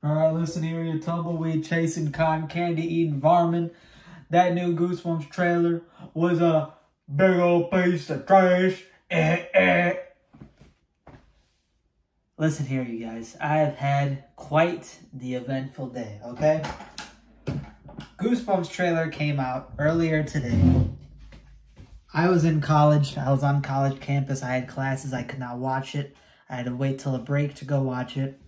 Alright, listen here, you tumbleweed chasing cotton candy eating varmint. That new Goosebumps trailer was a big old piece of trash. Listen here, you guys. I have had quite the eventful day, okay? Goosebumps trailer came out earlier today. I was in college. I was on college campus. I had classes. I could not watch it. I had to wait till a break to go watch it.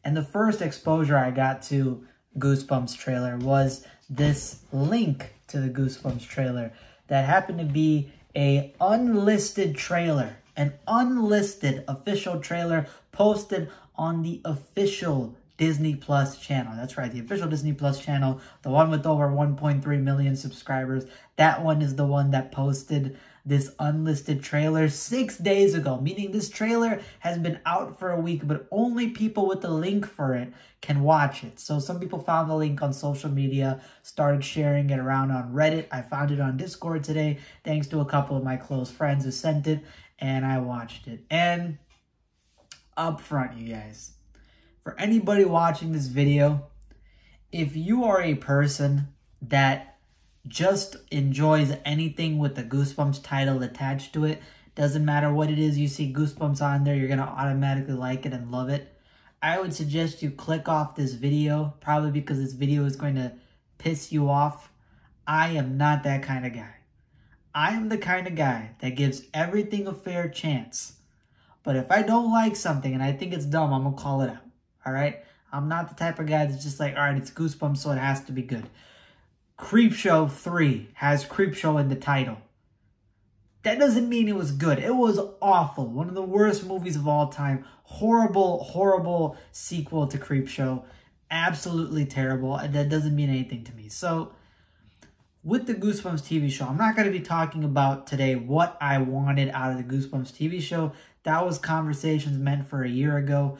And the first exposure I got to Goosebumps trailer was this link to the Goosebumps trailer that happened to be an unlisted trailer, an unlisted official trailer posted on the official Disney Plus channel. That's right, the official Disney Plus channel, the one with over 1.3 million subscribers. That one is the one that posted this unlisted trailer 6 days ago, meaning this trailer has been out for a week, but only people with the link for it can watch it. So some people found the link on social media, started sharing it around on Reddit. I found it on Discord today, thanks to a couple of my close friends who sent it, and I watched it. And up front, you guys, for anybody watching this video, if you are a person that just enjoys anything with the Goosebumps title attached to it, doesn't matter what it is, you see Goosebumps on there, you're going to automatically like it and love it, I would suggest you click off this video, probably because this video is going to piss you off. I am not that kind of guy. I am the kind of guy that gives everything a fair chance. But if I don't like something and I think it's dumb, I'm going to call it out. Alright? I'm not the type of guy that's just like, alright, it's Goosebumps, so it has to be good. Creepshow 3 has Creepshow in the title. That doesn't mean it was good. It was awful. One of the worst movies of all time. Horrible, horrible sequel to Creepshow. Absolutely terrible. And that doesn't mean anything to me. So, with the Goosebumps TV show, I'm not going to be talking about today what I wanted out of the Goosebumps TV show. That was conversations meant for a year ago.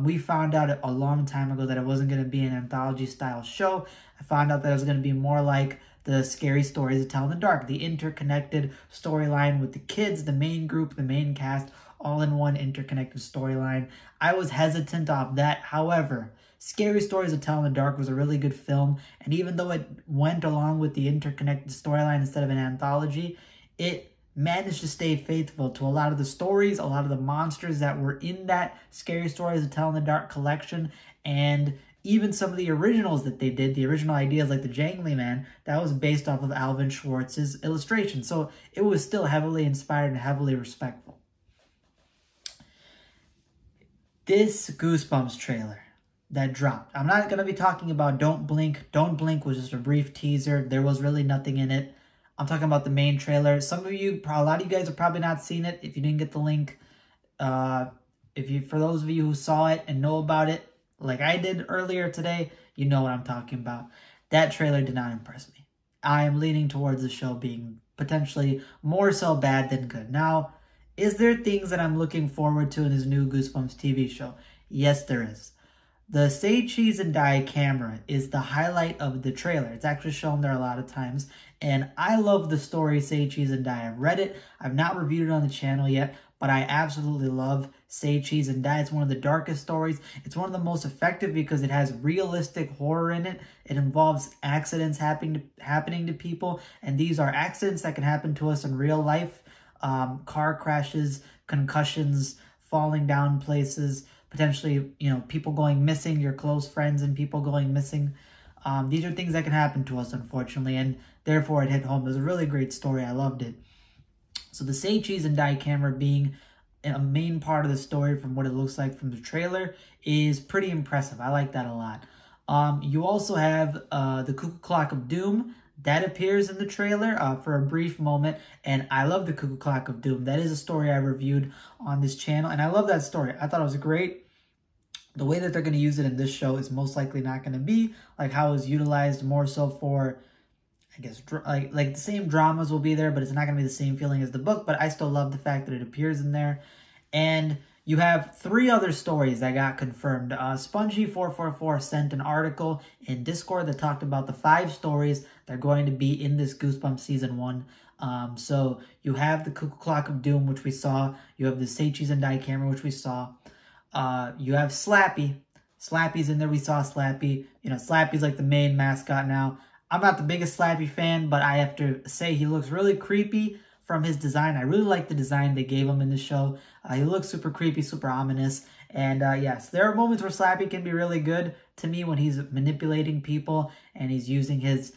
We found out a long time ago that it wasn't going to be an anthology-style show. I found out that it was going to be more like the Scary Stories to Tell in the Dark, the interconnected storyline with the kids, the main group, the main cast, all in one interconnected storyline. I was hesitant off that. However, Scary Stories to Tell in the Dark was a really good film, and even though it went along with the interconnected storyline instead of an anthology, it managed to stay faithful to a lot of the stories, a lot of the monsters that were in that Scary Stories to Tell in the Dark collection, and even some of the originals that they did, the original ideas like the Jangly Man, that was based off of Alvin Schwartz's illustration. So it was still heavily inspired and heavily respectful. This Goosebumps trailer that dropped, I'm not going to be talking about Don't Blink. Don't Blink was just a brief teaser. There was really nothing in it. I'm talking about the main trailer. Some of you, a lot of you guys have probably not seen it if you didn't get the link. For those of you who saw it and know about it, like I did earlier today, you know what I'm talking about. That trailer did not impress me. I am leaning towards the show being potentially more so bad than good. Now, is there things that I'm looking forward to in this new Goosebumps TV show? Yes, there is. The Say Cheese and Die camera is the highlight of the trailer. It's actually shown there a lot of times. And I love the story Say Cheese and Die. I've read it. I've not reviewed it on the channel yet, but I absolutely love Say Cheese and Die. It's one of the darkest stories. It's one of the most effective because it has realistic horror in it. It involves accidents happening to people. And these are accidents that can happen to us in real life. Car crashes, concussions, falling down places, potentially, people going missing, your close friends and people going missing. These are things that can happen to us, unfortunately, and therefore it hit home. It was a really great story. I loved it. So the Say Cheese and Die camera being a main part of the story from what it looks like from the trailer is pretty impressive. I like that a lot. You also have the Cuckoo Clock of Doom. That appears in the trailer for a brief moment, and I love the Cuckoo Clock of Doom. That is a story I reviewed on this channel, and I love that story. I thought it was great. The way that they're going to use it in this show is most likely not going to be like how it was utilized, more so for, I guess, like the same dramas will be there, but it's not going to be the same feeling as the book. But I still love the fact that it appears in there. And you have 3 other stories that got confirmed. Spongy444 sent an article in Discord that talked about the 5 stories that are going to be in this Goosebumps Season 1. So you have the Cuckoo Clock of Doom, which we saw. You have the Say Cheese and Die camera, which we saw. You have Slappy, Slappy's in there. We saw Slappy. You know, Slappy's like the main mascot now. I'm not the biggest Slappy fan, but I have to say he looks really creepy from his design. I really like the design they gave him in the show. He looks super creepy, super ominous. And yes, there are moments where Slappy can be really good to me when he's manipulating people and he's using his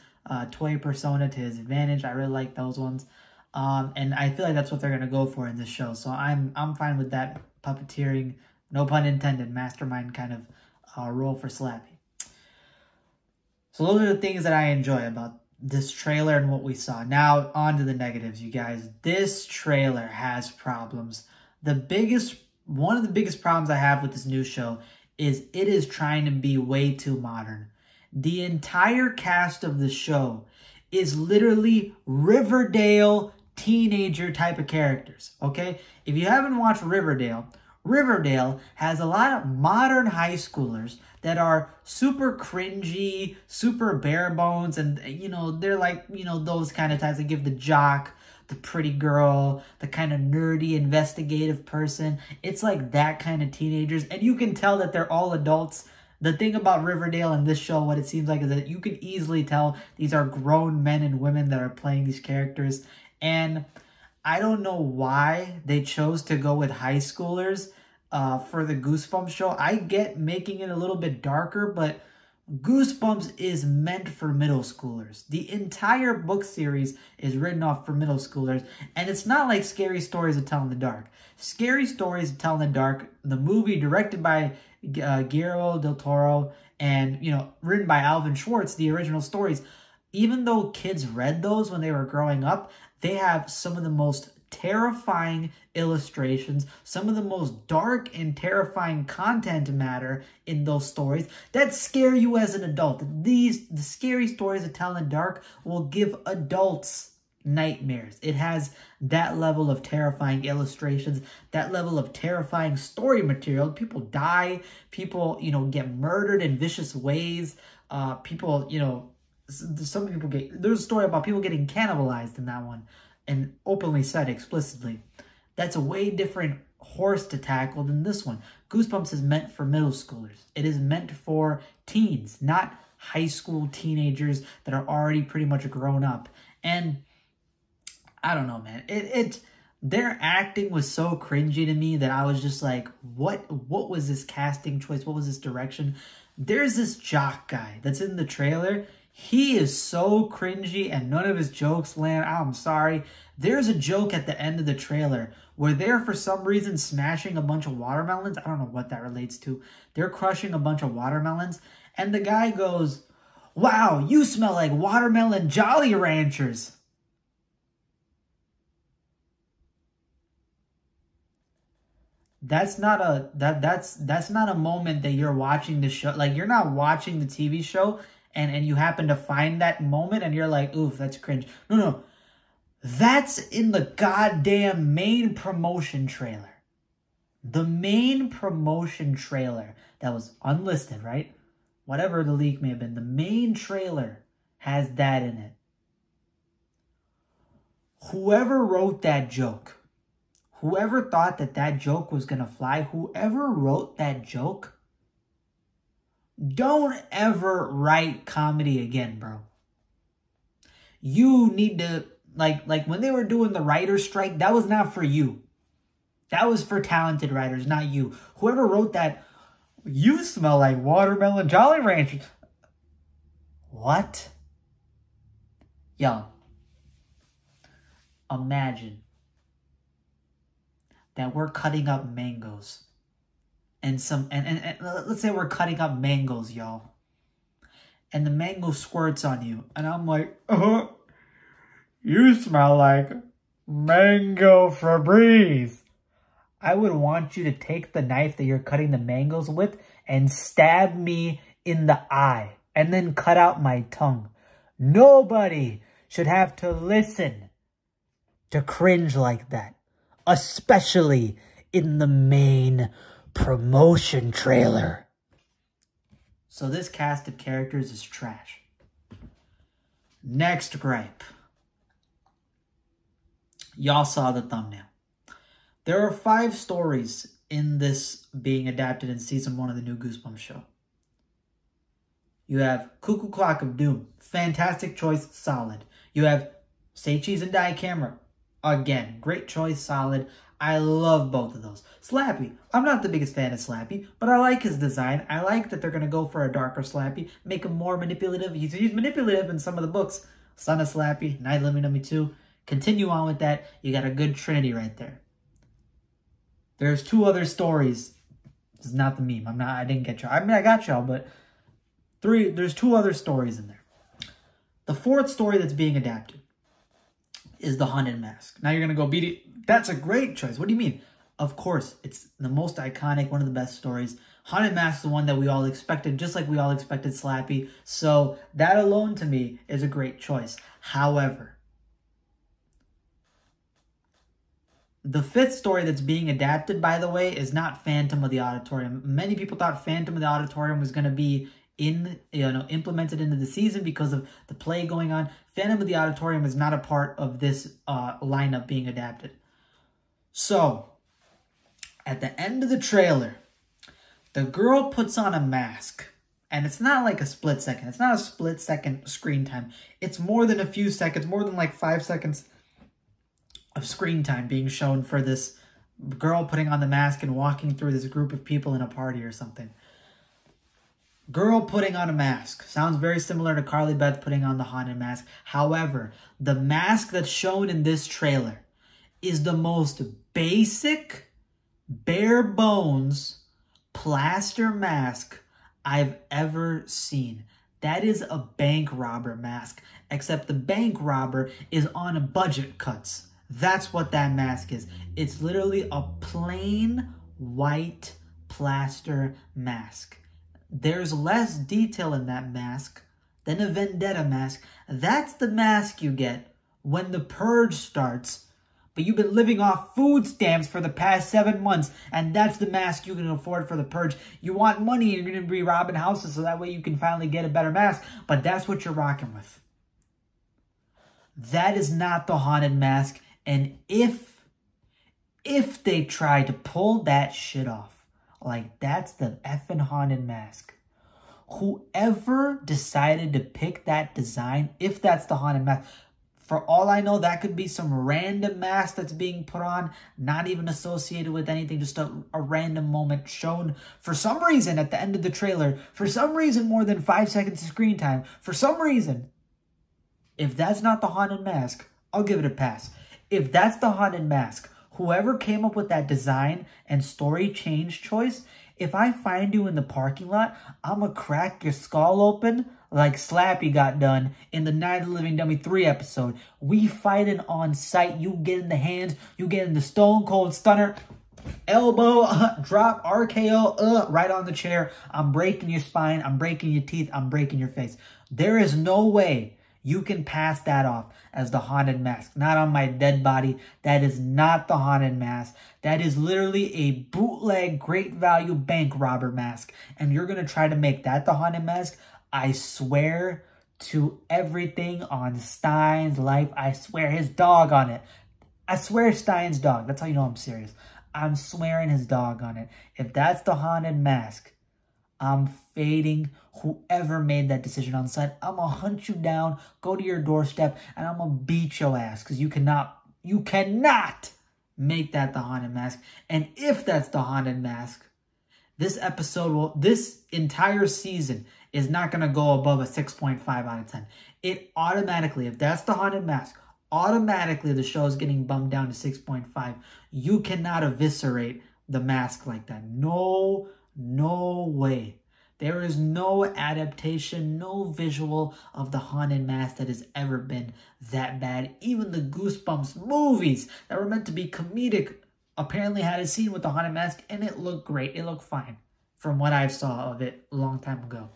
toy persona to his advantage. I really like those ones. And I feel like that's what they're going to go for in this show. So I'm fine with that puppeteering, no pun intended, mastermind kind of role for Slappy. So those are the things that I enjoy about this trailer and what we saw. Now, on to the negatives, you guys. This trailer has problems. One of the biggest problems I have with this new show is it is trying to be way too modern. The entire cast of the show is literally Riverdale teenager type of characters, okay? If you haven't watched Riverdale, Riverdale has a lot of modern high schoolers that are super cringy, super bare bones, and, you know, they're like, you know, those kind of types that give the jock, the pretty girl, the kind of nerdy, investigative person. It's like that kind of teenagers, and you can tell that they're all adults. The thing about Riverdale and this show, what it seems like, is that you can easily tell these are grown men and women that are playing these characters. And I don't know why they chose to go with high schoolers for the Goosebumps show. I get making it a little bit darker, but Goosebumps is meant for middle schoolers. The entire book series is written off for middle schoolers, and it's not like Scary Stories to Tell in the Dark. Scary Stories to Tell in the Dark, the movie directed by Guillermo del Toro and, you know, written by Alvin Schwartz, the original stories, even though kids read those when they were growing up, they have some of the most terrifying illustrations, some of the most dark and terrifying content matter in those stories that scare you as an adult. The Scary Stories to Tell in the Dark will give adults nightmares. It has that level of terrifying illustrations, that level of terrifying story material. People die, people, you know, get murdered in vicious ways. People, you know, some people there's a story about people getting cannibalized in that one, and openly said explicitly. That's a way different horse to tackle than this one. Goosebumps is meant for middle schoolers. It is meant for teens, not high school teenagers that are already pretty much grown up. And I don't know, man. Their acting was so cringy to me that I was just like, what was this casting choice? What was this direction? There's this jock guy that's in the trailer. He is so cringy and none of his jokes land. I'm sorry. There's a joke at the end of the trailer where they're for some reason smashing a bunch of watermelons. I don't know what that relates to. They're crushing a bunch of watermelons. And the guy goes, "Wow, you smell like watermelon Jolly Ranchers." That's not a moment that you're watching the show. Like, you're not watching the TV show and you happen to find that moment and you're like, oof, that's cringe. No. That's in the goddamn main promotion trailer. The main promotion trailer that was unlisted, right? Whatever the leak may have been, the main trailer has that in it. Whoever wrote that joke, whoever thought that that joke was going to fly, whoever wrote that joke, don't ever write comedy again, bro. You need to, like when they were doing the writer's strike, that was not for you. That was for talented writers, not you. Whoever wrote that, "You smell like watermelon Jolly Ranchers." What? Yo, imagine that we're cutting up mangoes. And let's say we're cutting up mangoes, y'all. And the mango squirts on you. And I'm like, you smell like mango Febreze. I would want you to take the knife that you're cutting the mangoes with and stab me in the eye. And then cut out my tongue. Nobody should have to listen to cringe like that. Especially in the main promotion trailer. So this cast of characters is trash. Next gripe. Y'all saw the thumbnail. There are 5 stories in this being adapted in season 1 of the new Goosebumps show. You have Cuckoo Clock of Doom. Fantastic choice, solid. You have Say Cheese and Die Camera. Again, great choice, solid. I love both of those. Slappy. I'm not the biggest fan of Slappy, but I like his design. I like that they're going to go for a darker Slappy, make him more manipulative. He's manipulative in some of the books. Son of Slappy, Night Living Number 2. Continue on with that. You got a good trinity right there. There's 2 other stories. This is not the meme. I didn't get y'all. I mean, I got y'all, but there's 2 other stories in there. The 4th story that's being adapted is The Haunted Mask. Now you're going to go, BD, that's a great choice. What do you mean? Of course, it's the most iconic, one of the best stories. Haunted Mask is the one that we all expected, just like we all expected Slappy. So that alone to me is a great choice. However, the 5th story that's being adapted, by the way, is not Phantom of the Auditorium. Many people thought Phantom of the Auditorium was going to be implemented into the season because of the play going on. Phantom of the Auditorium is not a part of this lineup being adapted. So, at the end of the trailer, the girl puts on a mask. And it's not like a split second. It's not a split second screen time. It's more than a few seconds, more than like 5 seconds of screen time being shown for this girl putting on the mask and walking through this group of people in a party or something. Girl putting on a mask. Sounds very similar to Carly Beth putting on the haunted mask. However, the mask that's shown in this trailer is the most basic, bare bones plaster mask I've ever seen. That is a bank robber mask, except the bank robber is on a budget cuts. That's what that mask is. It's literally a plain white plaster mask. There's less detail in that mask than a vendetta mask. That's the mask you get when the purge starts, but you've been living off food stamps for the past 7 months, and that's the mask you can afford for the purge. You want money, you're going to be robbing houses so that way you can finally get a better mask, but that's what you're rocking with. That is not the haunted mask, and if they try to pull that shit off, like, that's the effing haunted mask. Whoever decided to pick that design, if that's the haunted mask, for all I know, that could be some random mask that's being put on, not even associated with anything, just a random moment shown for some reason at the end of the trailer, for some reason more than 5 seconds of screen time, for some reason. If that's not the haunted mask, I'll give it a pass. If that's the haunted mask, whoever came up with that design and story change choice, if I find you in the parking lot, I'm going to crack your skull open like Slappy got done in the Night of the Living Dummy 3 episode. We fighting on sight. You get in the hands. You get in the Stone Cold Stunner. Elbow, drop, RKO, right on the chair. I'm breaking your spine. I'm breaking your teeth. I'm breaking your face. There is no way you can pass that off as the haunted mask. Not on my dead body. That is not the haunted mask. That is literally a bootleg, great value bank robber mask. And you're going to try to make that the haunted mask? I swear to everything on Stein's life. I swear his dog on it. I swear Stein's dog. That's how you know I'm serious. I'm swearing his dog on it. If that's the haunted mask, I'm fading whoever made that decision on set. I'm going to hunt you down, go to your doorstep, and I'm going to beat your ass because you cannot make that the haunted mask. And if that's the haunted mask, this entire season is not going to go above a 6.5 out of 10. It automatically, if that's the haunted mask, automatically the show is getting bumped down to 6.5. You cannot eviscerate the mask like that. No way. There is no adaptation, no visual of the haunted mask that has ever been that bad. Even the Goosebumps movies that were meant to be comedic apparently had a scene with the haunted mask, and it looked great. It looked fine from what I saw of it a long time ago.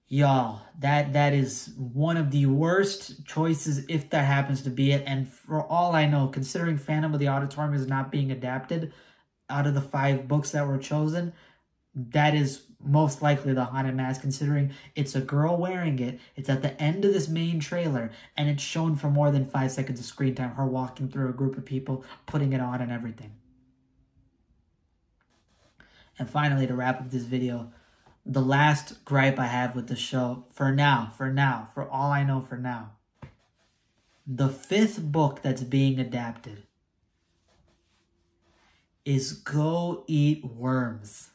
Y'all, that is one of the worst choices if that happens to be it. And for all I know, considering Phantom of the Auditorium is not being adapted out of the 5 books that were chosen, that is most likely the haunted mask, considering it's a girl wearing it. It's at the end of this main trailer, and it's shown for more than 5 seconds of screen time, her walking through a group of people, putting it on and everything. And finally, to wrap up this video, the last gripe I have with the show, for all I know for now, the 5th book that's being adapted is Go Eat Worms.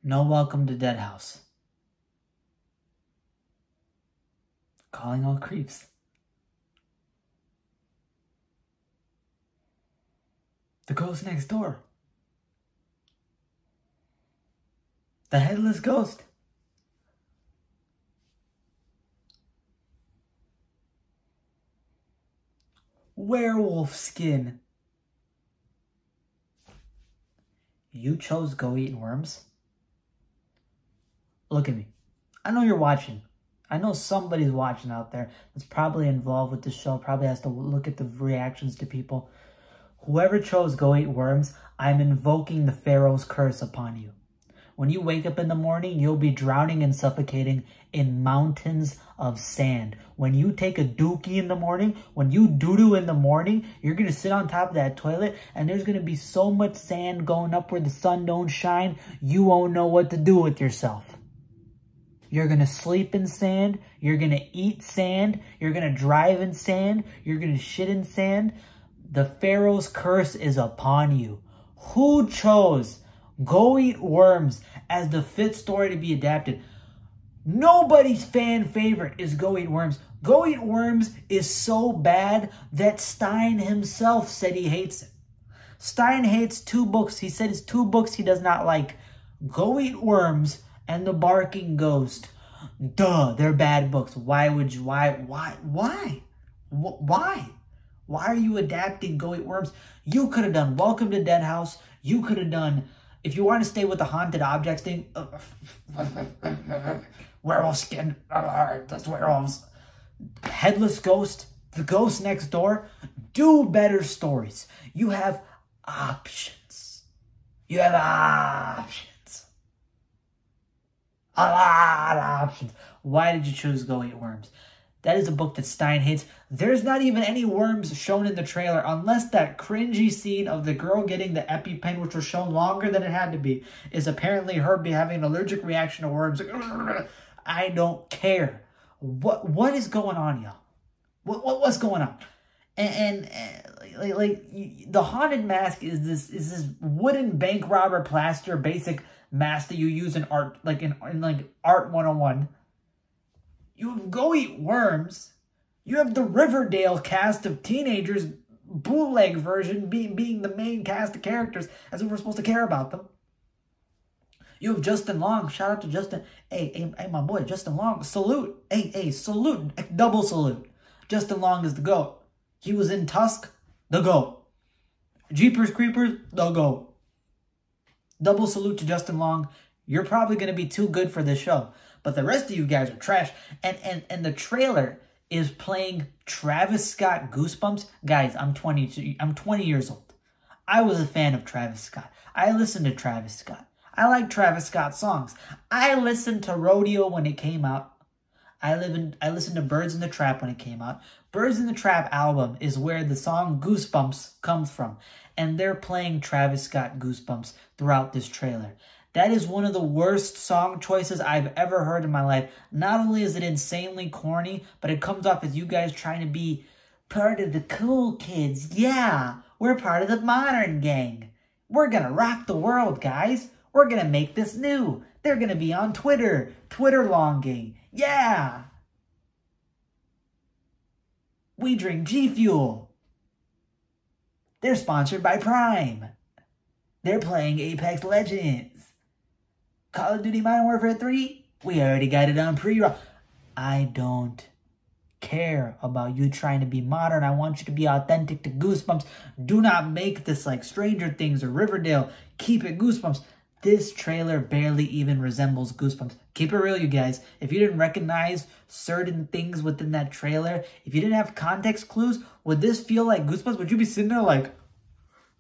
No welcome to Dead House. Calling all creeps. The ghost next door. The headless ghost. Werewolf skin. You chose Go Eat Worms? Look at me. I know you're watching. I know somebody's watching out there that's probably involved with the show, probably has to look at the reactions to people. Whoever chose Go Eat Worms, I'm invoking the Pharaoh's curse upon you. When you wake up in the morning, you'll be drowning and suffocating in mountains of sand. When you take a dookie in the morning, when you doo-doo in the morning, you're going to sit on top of that toilet and there's going to be so much sand going up where the sun don't shine, you won't know what to do with yourself. You're going to sleep in sand. You're going to eat sand. You're going to drive in sand. You're going to shit in sand. The Pharaoh's curse is upon you. Who chose Go Eat Worms as the 5th story to be adapted? Nobody's fan favorite is Go Eat Worms. Go Eat Worms is so bad that Stein himself said he hates it. Stein hates 2 books. He said it's 2 books he does not like. Go Eat Worms and The Barking Ghost. Duh, they're bad books. Why would you, why? Why are you adapting Go Eat Worms? You could have done Welcome to Dead House. You could have done, if you want to stay with the haunted objects thing, werewolf skin, that's werewolves. Headless ghost, the ghost next door. Do better stories. You have options. You have options. A lot of options. Why did you choose Go Eat Worms? That is a book that Stein hates. There's not even any worms shown in the trailer, unless that cringy scene of the girl getting the EpiPen, which was shown longer than it had to be, is apparently her having an allergic reaction to worms. I don't care. What is going on, y'all? What's going on? And the haunted mask is this wooden bank robber plaster basic mask that you use in art, in Art 101. You have Go Eat Worms. You have the Riverdale cast of teenagers, bootleg version being the main cast of characters, as if we're supposed to care about them. You have Justin Long. Shout out to Justin. Hey, my boy, Justin Long. Salute. Hey, salute. Double salute. Justin Long is the GOAT. He was in Tusk, the GOAT. Jeepers Creepers, the GOAT. Double salute to Justin Long. You're probably going to be too good for this show. But the rest of you guys are trash. And the trailer is playing Travis Scott Goosebumps. Guys, I'm 20 years old. I was a fan of Travis Scott. I listened to Travis Scott. I like Travis Scott songs. I listened to Rodeo when it came out. I listened to Birds in the Trap when it came out. Birds in the Trap album is where the song Goosebumps comes from. And they're playing Travis Scott Goosebumps throughout this trailer. That is one of the worst song choices I've ever heard in my life. Not only is it insanely corny, but it comes off as you guys trying to be part of the cool kids. Yeah, we're part of the modern gang. We're gonna rock the world, guys. We're gonna make this new. They're gonna be on Twitter. Twitter longing. Yeah. We drink G Fuel. They're sponsored by Prime. They're playing Apex Legends. Call of Duty Modern Warfare 3? We already got it on pre-roll. I don't care about you trying to be modern. I want you to be authentic to Goosebumps. Do not make this like Stranger Things or Riverdale. Keep it Goosebumps. This trailer barely even resembles Goosebumps. Keep it real, you guys. If you didn't recognize certain things within that trailer, if you didn't have context clues, would this feel like Goosebumps? Would you be sitting there like,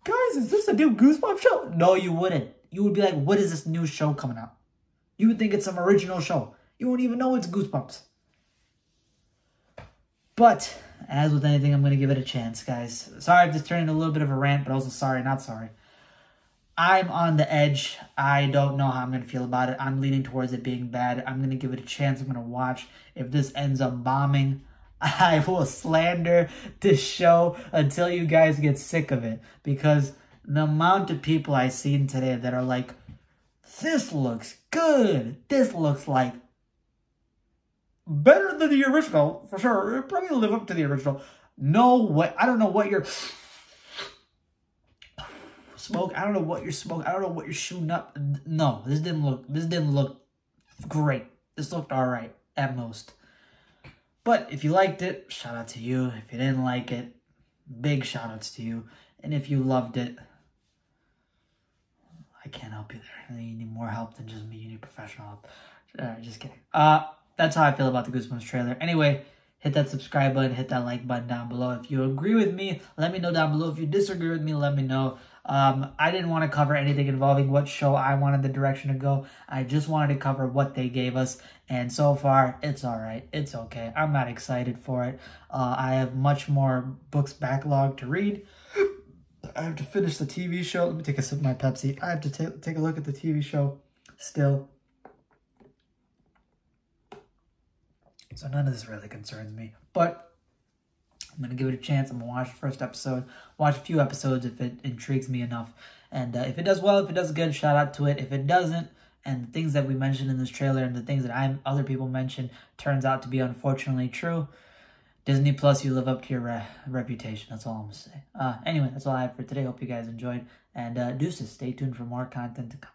guys, is this a new Goosebumps show? No, you wouldn't. You would be like, what is this new show coming out? You would think it's some original show. You won't even know it's Goosebumps. But, as with anything, I'm going to give it a chance, guys. Sorry if this turned into a little bit of a rant, but also sorry, not sorry. I'm on the edge. I don't know how I'm going to feel about it. I'm leaning towards it being bad. I'm going to give it a chance. I'm going to watch. If this ends up bombing, I will slander this show until you guys get sick of it. Because the amount of people I've seen today that are like, this looks good. This looks like better than the original, for sure. It'll probably live up to the original. No way. I don't know what you're smoke. I don't know what you're smoking. I don't know what you're shooting up. No, this didn't look great. This looked alright at most. But if you liked it, shout out to you. If you didn't like it, big shout outs to you. And if you loved it, I can't help you there. You need more help than just me. You need professional help. Just kidding. That's how I feel about the Goosebumps trailer. Anyway, hit that subscribe button, hit that like button down below. If you agree with me, let me know down below. If you disagree with me, let me know. I didn't want to cover anything involving what show I wanted the direction to go. I just wanted to cover what they gave us. And so far, it's alright. It's okay. I'm not excited for it. I have much more books backlog to read. I have to finish the TV show. Let me take a sip of my Pepsi. I have to take a look at the TV show still. So none of this really concerns me. But I'm going to give it a chance. I'm going to watch the first episode. Watch a few episodes if it intrigues me enough. And if it does well, if it does good, shout out to it. If it doesn't, and the things that we mentioned in this trailer and the things that other people mentioned turns out to be unfortunately true, Disney Plus, you live up to your reputation. That's all I'm going to say. Anyway, that's all I have for today. Hope you guys enjoyed. And deuces. Stay tuned for more content to come.